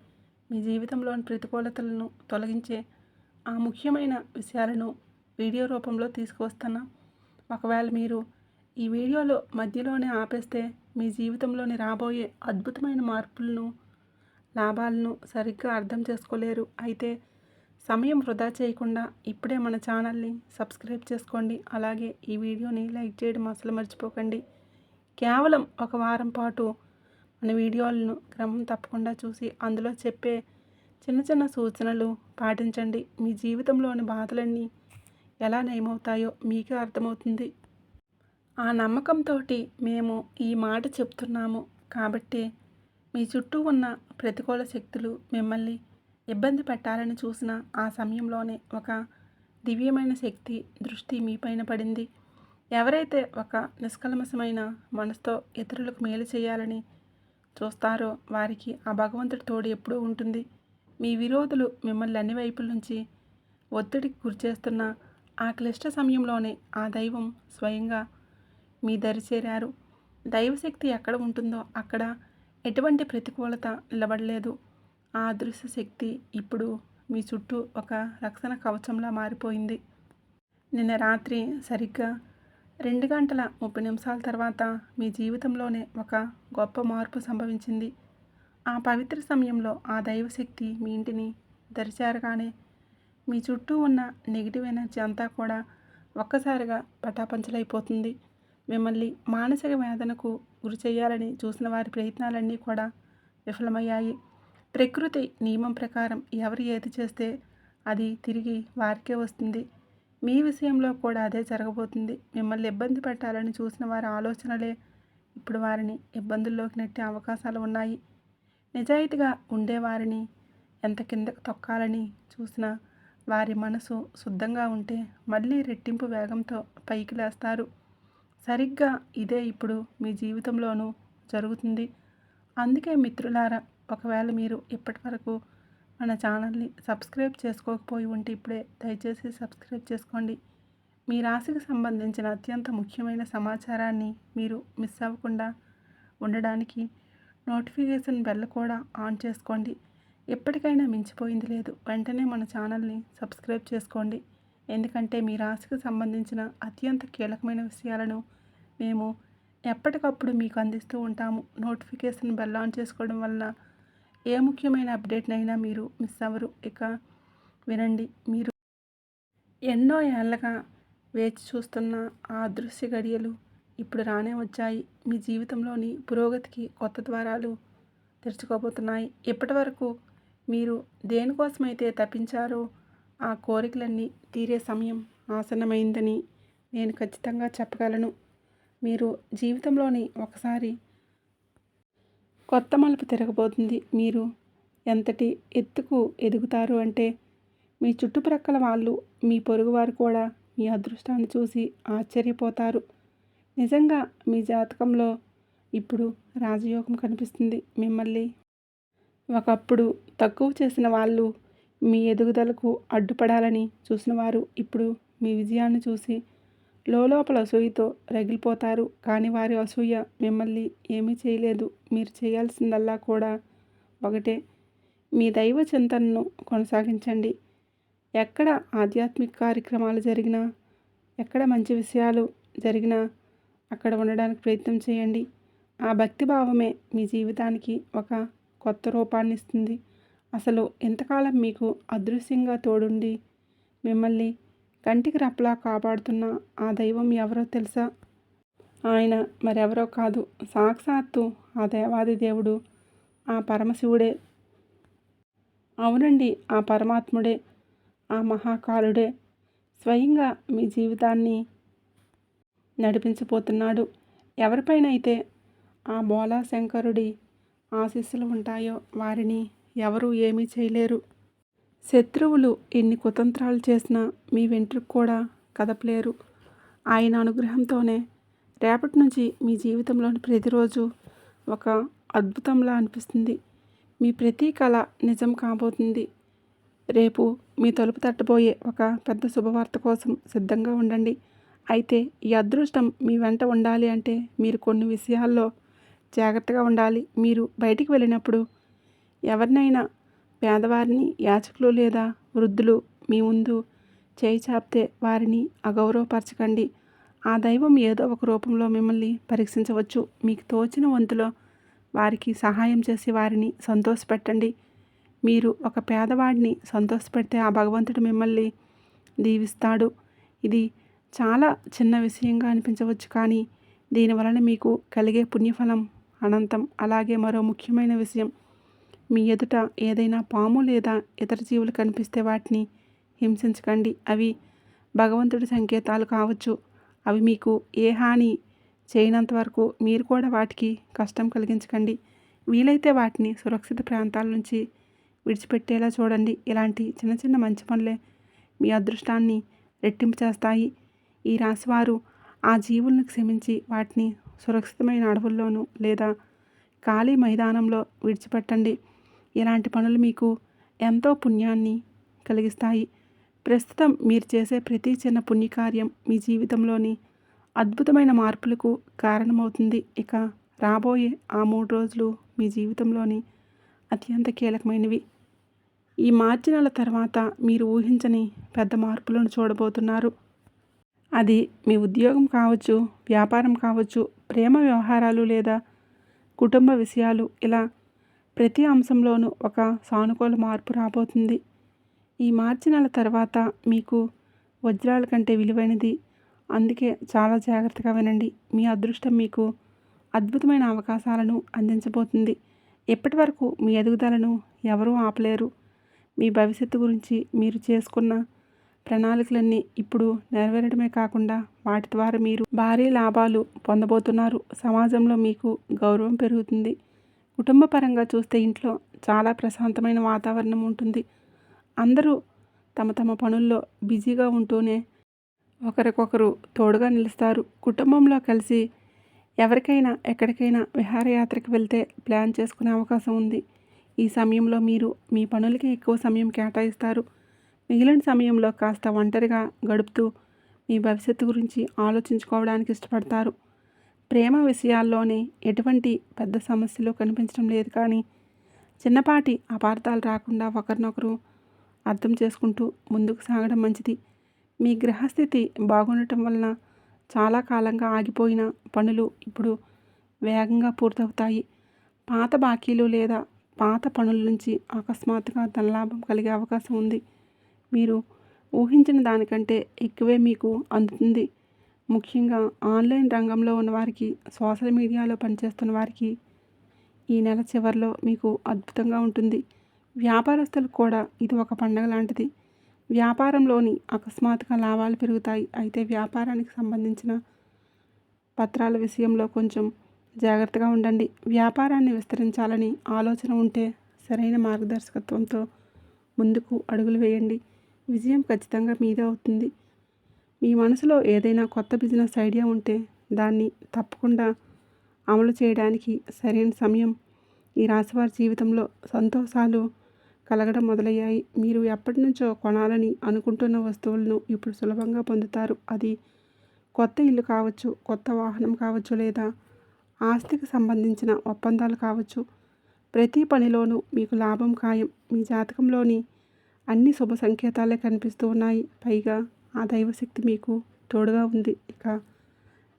మీ జీవితంలోని ప్రతికూలతలను తొలగించే ఆ ముఖ్యమైన విషయాలను వీడియో రూపంలో తీసుకువస్తున్నాం. ఒకవేళ మీరు ఈ వీడియోలో మధ్యలోనే ఆపేస్తే మీ జీవితంలోని రాబోయే అద్భుతమైన మార్పులను, లాభాలను సరిగ్గా అర్థం చేసుకోలేరు. అయితే సమయం వృధా చేయకుండా ఇప్పుడే మన ఛానల్ని సబ్స్క్రైబ్ చేసుకోండి. అలాగే ఈ వీడియోని లైక్ చేయడం అసలు మర్చిపోకండి. కేవలం ఒక వారం పాటు మన వీడియోలను క్రమం తప్పకుండా చూసి అందులో చెప్పే చిన్న చిన్న సూచనలు పాటించండి. మీ జీవితంలోని బాధలన్నీ ఎలా నయమవుతాయో మీకే అర్థమవుతుంది. ఆ నమ్మకంతో మేము ఈ మాట చెప్తున్నాము. కాబట్టి మీ చుట్టూ ఉన్న ప్రతికూల శక్తులు మిమ్మల్ని ఇబ్బంది పెట్టాలని చూసిన ఆ సమయంలోనే ఒక దివ్యమైన శక్తి దృష్టి మీపైన పడింది. ఎవరైతే ఒక నిష్కల్మషమైన మనసుతో ఇతరులకు మేలు చేయాలని చూస్తారో వారికి ఆ భగవంతుడి తోడు ఎప్పుడూ ఉంటుంది. మీ విరోధులు మిమ్మల్ని అన్ని వైపుల నుంచి ఒత్తిడికి గురిచేస్తున్న ఆ క్లిష్ట సమయంలోనే ఆ దైవం స్వయంగా మీ దరి చేరారు. దైవశక్తి ఎక్కడ ఉంటుందో అక్కడ ఎటువంటి ప్రతికూలత నిలబడలేదు. ఆ అదృశ్య శక్తి ఇప్పుడు మీ చుట్టూ ఒక రక్షణ కవచంలా మారిపోయింది. నిన్న రాత్రి సరిగ్గా 2:30 తర్వాత మీ జీవితంలోనే ఒక గొప్ప మార్పు సంభవించింది. ఆ పవిత్ర సమయంలో ఆ దైవశక్తి మీ ఇంటిని దరిచేరగానే మీ చుట్టూ ఉన్న నెగిటివ్ ఎనర్జీ అంతా కూడా ఒక్కసారిగా పటాపంచలైపోతుంది. మిమ్మల్ని మానసిక వేదనకు గురి చేయాలని చూసిన వారి ప్రయత్నాలన్నీ కూడా విఫలమయ్యాయి. ప్రకృతి నియమం ప్రకారం ఎవరు ఏది చేస్తే అది తిరిగి వారికే వస్తుంది. మీ విషయంలో కూడా అదే జరగబోతుంది. మిమ్మల్ని ఇబ్బంది పెట్టాలని చూసిన వారి ఆలోచనలే ఇప్పుడు వారిని ఇబ్బందుల్లోకి నెట్టే అవకాశాలు ఉన్నాయి. నిజాయితీగా ఉండేవారిని ఎంత కిందకు తొక్కాలని చూసినా వారి మనసు శుద్ధంగా ఉంటే మళ్ళీ రెట్టింపు వేగంతో పైకి లేస్తారు. సరిగ్గా ఇదే ఇప్పుడు మీ జీవితంలోనూ జరుగుతుంది. అందుకే మిత్రులారా, ఒకవేళ మీరు ఇప్పటి వరకు మన ఛానల్ని సబ్స్క్రైబ్ చేసుకోకపోయి ఉంటే ఇప్పుడే దయచేసి సబ్స్క్రైబ్ చేసుకోండి. మీ రాశికి సంబంధించిన అత్యంత ముఖ్యమైన సమాచారాన్ని మీరు మిస్ అవ్వకుండా ఉండడానికి నోటిఫికేషన్ బెల్ కూడా ఆన్ చేసుకోండి. ఎప్పటికైనా మించిపోయింది లేదు. వెంటనే మన ఛానల్ని సబ్స్క్రైబ్ చేసుకోండి. ఎందుకంటే మీ రాశికి సంబంధించిన అత్యంత కీలకమైన విషయాలను మేము ఎప్పటికప్పుడు మీకు అందిస్తూ ఉంటాము. నోటిఫికేషన్ బెల్ ఆన్ చేసుకోవడం వల్ల ఏ ముఖ్యమైన అప్డేట్నైనా మీరు మిస్ అవ్వరు. ఇక వినండి. మీరు ఎన్నో ఏళ్ళగా వేచి చూస్తున్న ఆ అదృశ్య గడియలు ఇప్పుడు రానే వచ్చాయి. మీ జీవితంలోని పురోగతికి కొత్త ద్వారాలు తెరుచుకోబోతున్నాయి. ఇప్పటి వరకు మీరు దేనికోసమైతే తప్పించారో ఆ కోరికలన్నీ తీరే సమయం ఆసన్నమైందని నేను ఖచ్చితంగా చెప్పగలను. మీరు జీవితంలోని ఒకసారి కొత్త మలుపు తిరగబోతుంది. మీరు ఎంతటి ఎత్తుకు ఎదుగుతారు అంటే మీ చుట్టుప్రక్కల వాళ్ళు, మీ పొరుగువారు కూడా మీ అదృష్టాన్ని చూసి ఆశ్చర్యపోతారు. నిజంగా మీ జాతకంలో ఇప్పుడు రాజయోగం కనిపిస్తుంది. మిమ్మల్ని ఒకప్పుడు తక్కువ చేసిన వాళ్ళు, మీ ఎదుగుదలకు చూసిన వారు ఇప్పుడు మీ విజయాన్ని చూసి లోపల అసూయతో రగిలిపోతారు. కానీ వారి అసూయ మిమ్మల్ని ఏమీ చేయలేదు. మీరు చేయాల్సిందల్లా కూడా ఒకటే, మీ దైవ చింతనను కొనసాగించండి. ఎక్కడ ఆధ్యాత్మిక కార్యక్రమాలు జరిగినా, ఎక్కడ మంచి విషయాలు జరిగినా అక్కడ ఉండడానికి ప్రయత్నం చేయండి. ఆ భక్తిభావమే మీ జీవితానికి ఒక కొత్త రూపాన్ని ఇస్తుంది. అసలు ఎంతకాలం మీకు అదృశ్యంగా తోడుండి మిమ్మల్ని కంటికి రెప్పలా కాపాడుతున్న ఆ దైవం ఎవరో తెలుసా? ఆయన మరెవరో కాదు, సాక్షాత్తు ఆ దేవాది దేవుడు, ఆ పరమశివుడే. అవునండి, ఆ పరమాత్ముడే, ఆ మహాకాలుడే స్వయంగా మీ జీవితాన్ని నడిపించబోతున్నాడు. ఎవరిపైనైతే ఆ బోలా శంకరుడి ఆశీస్సులు ఉంటాయో వారిని ఎవరూ ఏమీ చేయలేరు. శత్రువులు ఎన్ని కుతంత్రాలు చేసినా మీ వెంట్రుకు కూడా కదపలేరు. ఆయన అనుగ్రహంతోనే రేపటి నుంచి మీ జీవితంలోని ప్రతిరోజు ఒక అద్భుతంలా అనిపిస్తుంది. మీ ప్రతి కళ నిజం కాబోతుంది. రేపు మీ తలుపు తట్టబోయే ఒక పెద్ద శుభవార్త కోసం సిద్ధంగా ఉండండి. అయితే ఈ అదృష్టం మీ వెంట ఉండాలి అంటే మీరు కొన్ని విషయాల్లో జాగ్రత్తగా ఉండాలి. మీరు బయటికి వెళ్ళినప్పుడు ఎవరినైనా, పేదవారిని, యాచకులు లేదా వృద్ధులు మీ ముందు చేయి చాపితే వారిని అగౌరవపరచకండి. ఆ దైవం ఏదో ఒక రూపంలో మిమ్మల్ని పరీక్షించవచ్చు. మీకు తోచిన వంతులో వారికి సహాయం చేసి వారిని సంతోషపెట్టండి. మీరు ఒక పేదవాడిని సంతోషపెడితే ఆ భగవంతుడు మిమ్మల్ని దీవిస్తాడు. ఇది చాలా చిన్న విషయంగా అనిపించవచ్చు, కానీ దీనివలన మీకు కలిగే పుణ్యఫలం అనంతం. అలాగే మరో ముఖ్యమైన విషయం, మీ ఎదుట ఏదైనా పాము లేదా ఇతర జీవులు కనిపిస్తే వాటిని హింసించకండి. అవి భగవంతుడి సంకేతాలు కావచ్చు. అవి మీకు ఏ హాని చేయనంత వరకు మీరు కూడా వాటికి కష్టం కలిగించకండి. వీలైతే వాటిని సురక్షిత ప్రాంతాల నుంచి విడిచిపెట్టేలా చూడండి. ఇలాంటి చిన్న చిన్న మంచి పనులే మీ అదృష్టాన్ని రెట్టింపు చేస్తాయి. ఈ రాశివారు ఆ జీవులను క్షమించి వాటిని సురక్షితమైన అడవుల్లోనూ లేదా ఖాళీ మైదానంలో విడిచిపెట్టండి. ఇలాంటి పనులు మీకు ఎంతో పుణ్యాన్ని కలిగిస్తాయి. ప్రస్తుతం మీరు చేసే ప్రతి చిన్న పుణ్యకార్యం మీ జీవితంలోని అద్భుతమైన మార్పులకు కారణమవుతుంది. ఇక రాబోయే ఆ 3 రోజులు మీ జీవితంలోని అత్యంత కీలకమైనవి. ఈ మార్చి నెల తర్వాత మీరు ఊహించని పెద్ద మార్పులను చూడబోతున్నారు. అది మీ ఉద్యోగం కావచ్చు, వ్యాపారం కావచ్చు, ప్రేమ వ్యవహారాలు లేదా కుటుంబ విషయాలు. ఇలా ప్రతి అంశంలోనూ ఒక సానుకూల మార్పు రాబోతుంది. ఈ మార్చి నెల తర్వాత మీకు వజ్రాల కంటే విలువైనది. అందుకే చాలా జాగ్రత్తగా వినండి. మీ అదృష్టం మీకు అద్భుతమైన అవకాశాలను అందించబోతుంది. ఇప్పటి వరకు మీ ఎదుగుదలను ఎవరూ ఆపలేరు. మీ భవిష్యత్తు గురించి మీరు చేసుకున్న ప్రణాళికలన్నీ ఇప్పుడు నెరవేరడమే కాకుండా వాటి ద్వారా మీరు భారీ లాభాలు పొందబోతున్నారు. సమాజంలో మీకు గౌరవం పెరుగుతుంది. కుటుంబ పరంగా చూస్తే ఇంట్లో చాలా ప్రశాంతమైన వాతావరణం ఉంటుంది. అందరూ తమ తమ పనుల్లో బిజీగా ఉంటూనే ఒకరికొకరు తోడుగా నిలుస్తారు. కుటుంబంలో కలిసి ఎవరికైనా ఎక్కడికైనా విహారయాత్రకు వెళ్తే ప్లాన్ చేసుకునే అవకాశం ఉంది. ఈ సమయంలో మీరు మీ పనులకి ఎక్కువ సమయం కేటాయిస్తారు. మిగిలిన సమయంలో కాస్త ఒంటరిగా గడుపుతూ మీ భవిష్యత్తు గురించి ఆలోచించుకోవడానికి ఇష్టపడతారు. ప్రేమ విషయాల్లోనే ఎటువంటి పెద్ద సమస్యలు కనిపించడం లేదు, కానీ చిన్నపాటి అపార్థాలు రాకుండా ఒకరినొకరు అర్థం చేసుకుంటూ ముందుకు సాగడం మంచిది. మీ గ్రహస్థితి బాగుండటం వలన చాలా కాలంగా ఆగిపోయిన పనులు ఇప్పుడు వేగంగా పూర్తవుతాయి. పాత బాకీలు లేదా పాత పనుల నుంచి అకస్మాత్తుగా ధనలాభం కలిగే అవకాశం ఉంది. మీరు ఊహించిన దానికంటే ఎక్కువే మీకు అందుతుంది. ముఖ్యంగా ఆన్లైన్ రంగంలో ఉన్నవారికి, సోషల్ మీడియాలో పనిచేస్తున్న వారికి ఈ నెల చివరిలో మీకు అద్భుతంగా ఉంటుంది. వ్యాపారస్తులకు కూడా ఇది ఒక పండగ లాంటిది. వ్యాపారంలోని అకస్మాత్తుగా లాభాలు పెరుగుతాయి. అయితే వ్యాపారానికి సంబంధించిన పత్రాల విషయంలో కొంచెం జాగ్రత్తగా ఉండండి. వ్యాపారాన్ని విస్తరించాలని ఆలోచన ఉంటే సరైన మార్గదర్శకత్వంతో ముందుకు అడుగులు వేయండి. విజయం ఖచ్చితంగా మీదే అవుతుంది. మీ మనసులో ఏదైనా కొత్త బిజినెస్ ఐడియా ఉంటే దాన్ని తప్పకుండా అమలు చేయడానికి సరైన సమయం. ఈ రాశివారి జీవితంలో సంతోషాలు కలగడం మొదలయ్యాయి. మీరు ఎప్పటి నుంచో కొనాలని అనుకుంటున్న వస్తువులను ఇప్పుడు సులభంగా పొందుతారు. అది కొత్త ఇల్లు కావచ్చు, కొత్త వాహనం కావచ్చు, లేదా ఆస్తికి సంబంధించిన ఒప్పందాలు కావచ్చు. ప్రతి పనిలోనూ మీకు లాభం ఖాయం. మీ జాతకంలోని అన్ని శుభ సంకేతాలే కనిపిస్తూ ఉన్నాయి. పైగా ఆ దైవశక్తి మీకు తోడుగా ఉంది. ఇక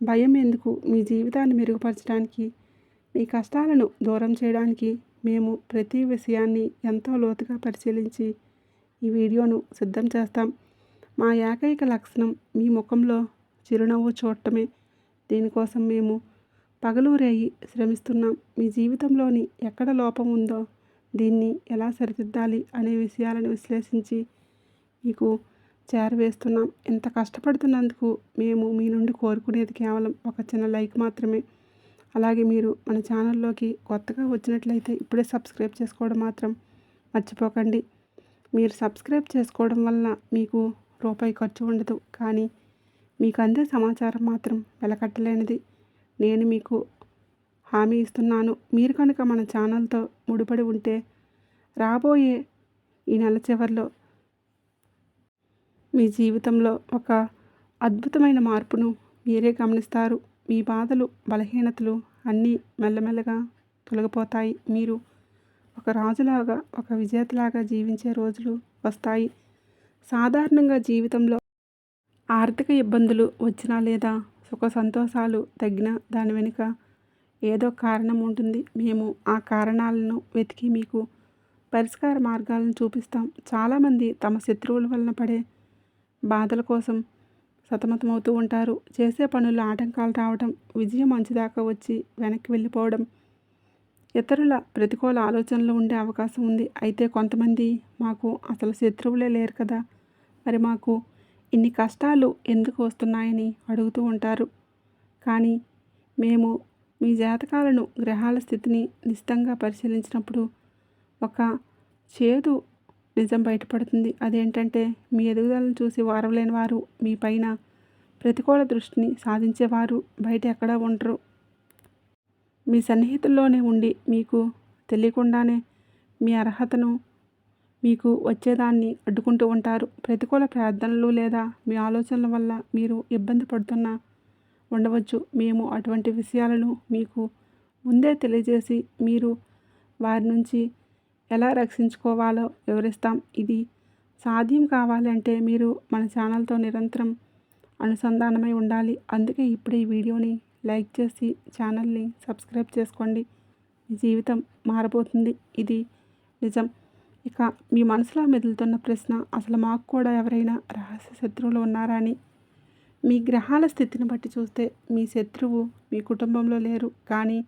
భయం ఎందుకు? మీ జీవితాన్ని మెరుగుపరచడానికి, మీ కష్టాలను దూరం చేయడానికి మేము ప్రతి విషయాన్ని ఎంతో లోతుగా పరిశీలించి ఈ వీడియోను సిద్ధం చేస్తాం. మా ఏకైక లక్షణం మీ ముఖంలో చిరునవ్వు చూడటమే. దీనికోసం మేము పగలు రేయి శ్రమిస్తున్నాం. మీ జీవితంలోని ఎక్కడ లోపం ఉందో, దీన్ని ఎలా సరిదిద్దాలి అనే విషయాలను విశ్లేషించి మీకు చేరవేస్తున్నాం. ఇంత కష్టపడుతున్నందుకు మేము మీ నుండి కోరుకునేది కేవలం ఒక చిన్న లైక్ మాత్రమే. అలాగే మీరు మన ఛానల్లోకి కొత్తగా వచ్చినట్లయితే ఇప్పుడే సబ్స్క్రైబ్ చేసుకోవడం మాత్రం మర్చిపోకండి. మీరు సబ్స్క్రైబ్ చేసుకోవడం వలన మీకు రూపాయి ఖర్చు ఉండదు, కానీ మీకు అందే సమాచారం మాత్రం వెలకట్టలేనిది. నేను మీకు హామీ ఇస్తున్నాను. మీరు కనుక మన ఛానల్తో ముడిపడి ఉంటే రాబోయే ఈ నెల చివరిలో మీ జీవితంలో ఒక అద్భుతమైన మార్పును మీరే గమనిస్తారు. మీ బాధలు, బలహీనతలు అన్నీ మెల్లమెల్లగా తొలగిపోతాయి. మీరు ఒక రాజులాగా, ఒక విజేతలాగా జీవించే రోజులు వస్తాయి. సాధారణంగా జీవితంలో ఆర్థిక ఇబ్బందులు వచ్చినా లేదా సుఖ సంతోషాలు తగ్గినా దాని వెనుక ఏదో కారణం ఉంటుంది. మేము ఆ కారణాలను వెతికి మీకు పరిష్కార మార్గాలను చూపిస్తాం. చాలామంది తమ శత్రువుల వలన పడే బాధల కోసం సతమతమవుతూ ఉంటారు. చేసే పనుల్లో ఆటంకాలు రావడం, విజయం అంచుదాకా వచ్చి వెనక్కి వెళ్ళిపోవడం, ఇతరుల ప్రతికూల ఆలోచనలు ఉండే అవకాశం ఉంది. అయితే కొంతమంది మాకు అసలు శత్రువులే లేరు కదా, మరి మాకు ఇన్ని కష్టాలు ఎందుకు వస్తున్నాయని అడుగుతూ ఉంటారు. కానీ మేము మీ జాతకాలను, గ్రహాల స్థితిని నిశితంగా పరిశీలించినప్పుడు ఒక చేదు నిజం బయటపడుతుంది. అదేంటంటే మీ ఎదుగుదలను చూసి వారవలేని వారు, మీ పైన ప్రతికూల దృష్టిని సాధించేవారు బయట ఎక్కడా ఉండరు. మీ సన్నిహితుల్లోనే ఉండి మీకు తెలియకుండానే మీ అర్హతను, మీకు వచ్చేదాన్ని అడ్డుకుంటూ ఉంటారు. ప్రతికూల ప్రార్థనలు లేదా మీ ఆలోచనల వల్ల మీరు ఇబ్బంది పడుతున్నా ఉండవచ్చు. మేము అటువంటి విషయాలను మీకు ముందే తెలియజేసి మీరు వారి నుంచి ఎలా రక్షించుకోవాలో వివరిస్తాం. ఇది సాధ్యం కావాలంటే మీరు మన ఛానల్తో నిరంతరం అనుసంధానమై ఉండాలి. అందుకే ఇప్పుడే ఈ వీడియోని లైక్ చేసి ఛానల్ని సబ్స్క్రైబ్ చేసుకోండి. మీ జీవితం మారబోతుంది. ఇది నిజం. ఇక మీ మనసులో మెదులుతున్న ప్రశ్న, అసలు మాకు కూడా ఎవరైనా రహస్య శత్రువులు ఉన్నారా అని. మీ గ్రహాల స్థితిని బట్టి చూస్తే మీ శత్రువు మీ కుటుంబంలో లేరు, కానీ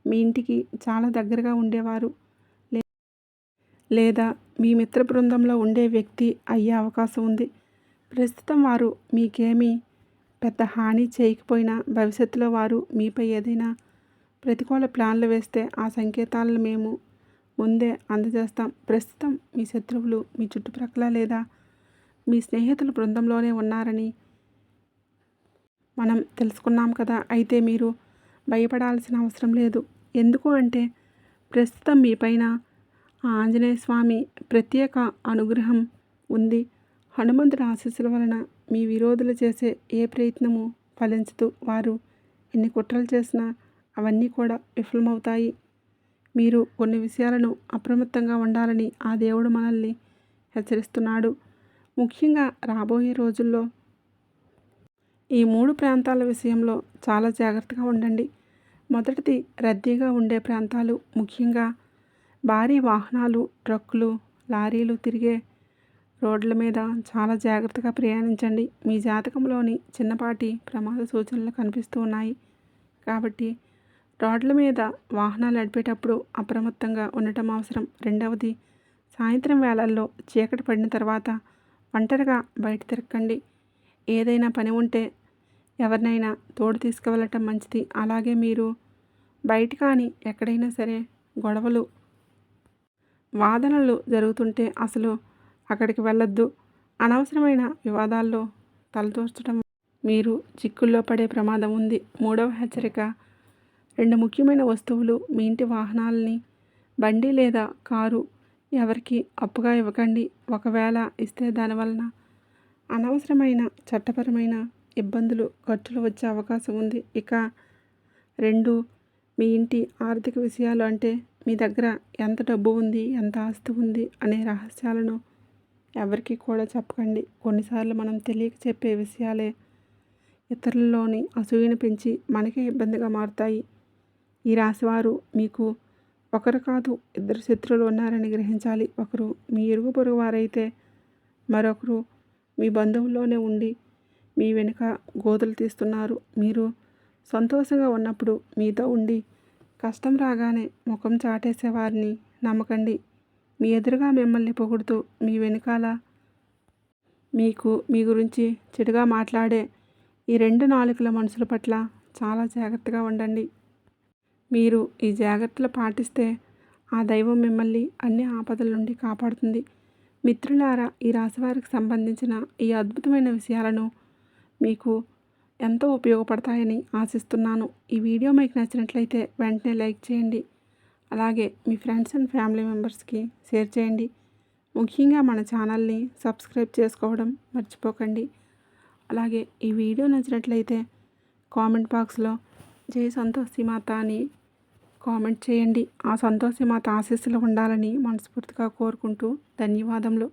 మీ ఇంటికి చాలా దగ్గరగా ఉండేవారు లేదా మీ మిత్ర బృందంలో ఉండే వ్యక్తి అయ్యే అవకాశం ఉంది. ప్రస్తుతం వారు మీకేమీ పెద్ద హాని చేయకపోయినా భవిష్యత్తులో వారు మీపై ఏదైనా ప్రతికూల ప్లాన్లు వేస్తే ఆ సంకేతాలను మేము ముందే అందజేస్తాం. ప్రస్తుతం మీ శత్రువులు మీ చుట్టుప్రక్కల లేదా మీ స్నేహితుల బృందంలోనే ఉన్నారని మనం తెలుసుకున్నాం కదా. అయితే మీరు భయపడాల్సిన అవసరం లేదు. ఎందుకు అంటే ప్రస్తుతం మీపైన ఆ ఆంజనేయ స్వామి ప్రత్యేక అనుగ్రహం ఉంది. హనుమంతుడి ఆశీస్సుల వలన మీ విరోధులు చేసే ఏ ప్రయత్నము ఫలించదు. వారు ఎన్ని కుట్రలు చేసినా అవన్నీ కూడా విఫలమవుతాయి. మీరు కొన్ని విషయాలను అప్రమత్తంగా ఉండాలని ఆ దేవుడు మనల్ని హెచ్చరిస్తున్నాడు. ముఖ్యంగా రాబోయే రోజుల్లో ఈ 3 ప్రాంతాల విషయంలో చాలా జాగ్రత్తగా ఉండండి. మొదటిది రద్దీగా ఉండే ప్రాంతాలు, ముఖ్యంగా భారీ వాహనాలు, ట్రక్కులు, లారీలు తిరిగే రోడ్ల మీద చాలా జాగ్రత్తగా ప్రయాణించండి. మీ జాతకంలోని చిన్నపాటి ప్రమాద సూచనలు కనిపిస్తూ ఉన్నాయి కాబట్టి రోడ్ల మీద వాహనాలు నడిపేటప్పుడు అప్రమత్తంగా ఉండటం అవసరం. రెండవది, సాయంత్రం వేళల్లో చీకటి పడిన తర్వాత ఒంటరిగా బయట తిరగండి. ఏదైనా పని ఉంటే ఎవరినైనా తోడు తీసుకువెళ్ళటం మంచిది. అలాగే మీరు బయట కానీ ఎక్కడైనా సరే గొడవలు, వాదనలు జరుగుతుంటే అసలు అక్కడికి వెళ్ళొద్దు. అనవసరమైన వివాదాల్లో తలదూర్చడం మీరు చిక్కుల్లో పడే ప్రమాదం ఉంది. మూడవ హెచ్చరిక, 2 ముఖ్యమైన వస్తువులు మీ ఇంటి వాహనాలని, బండి లేదా కారు ఎవరికి అప్పుగా ఇవ్వకండి. ఒకవేళ ఇస్తే దానివలన అనవసరమైన చట్టపరమైన ఇబ్బందులు, ఖర్చులు వచ్చే అవకాశం ఉంది. ఇక 2, మీ ఇంటి ఆర్థిక విషయాలు, అంటే మీ దగ్గర ఎంత డబ్బు ఉంది, ఎంత ఆస్తి ఉంది అనే రహస్యాలను ఎవరికి కూడా చెప్పకండి. కొన్నిసార్లు మనం తెలియక చెప్పే విషయాలే ఇతరులలోని అసూయను పెంచి మనకే ఇబ్బందిగా మారుతాయి. ఈ రాశివారు మీకు ఒకరు కాదు 2 శత్రువులు ఉన్నారని గ్రహించాలి. ఒకరు మీ ఇరుగు పొరుగు వారైతే మరొకరు మీ బంధువుల్లోనే ఉండి మీ వెనుక గోతులు తీస్తున్నారు. మీరు సంతోషంగా ఉన్నప్పుడు మీతో ఉండి కష్టం రాగానే ముఖం చాటేసే వారిని నమ్మకండి. మీ ఎదురుగా మిమ్మల్ని పొగుడుతూ మీ వెనుకాల మీ గురించి చెడుగా మాట్లాడే ఈ 2 నాలుకల మనుషుల పట్ల చాలా జాగ్రత్తగా ఉండండి. మీరు ఈ జాగ్రత్తలు పాటిస్తే ఆ దైవం మిమ్మల్ని అన్ని ఆపదల నుండి కాపాడుతుంది. మిత్రులారా, ఈ రాశివారికి సంబంధించిన ఈ అద్భుతమైన విషయాలను మీకు ఎంతో ఉపయోగపడతాయని ఆశిస్తున్నాను. ఈ వీడియో మీకు నచ్చినట్లయితే వెంటనే లైక్ చేయండి. అలాగే మీ ఫ్రెండ్స్ అండ్ ఫ్యామిలీ మెంబర్స్కి షేర్ చేయండి. ముఖ్యంగా మన ఛానల్ని సబ్స్క్రైబ్ చేసుకోవడం మర్చిపోకండి. అలాగే ఈ వీడియో నచ్చినట్లయితే కామెంట్ బాక్స్లో జై సంతోషి మాత అని కామెంట్ చేయండి. ఆ సంతోషి మాత ఆశీస్సులు ఉండాలని మనస్ఫూర్తిగా కోరుకుంటూ ధన్యవాదములు.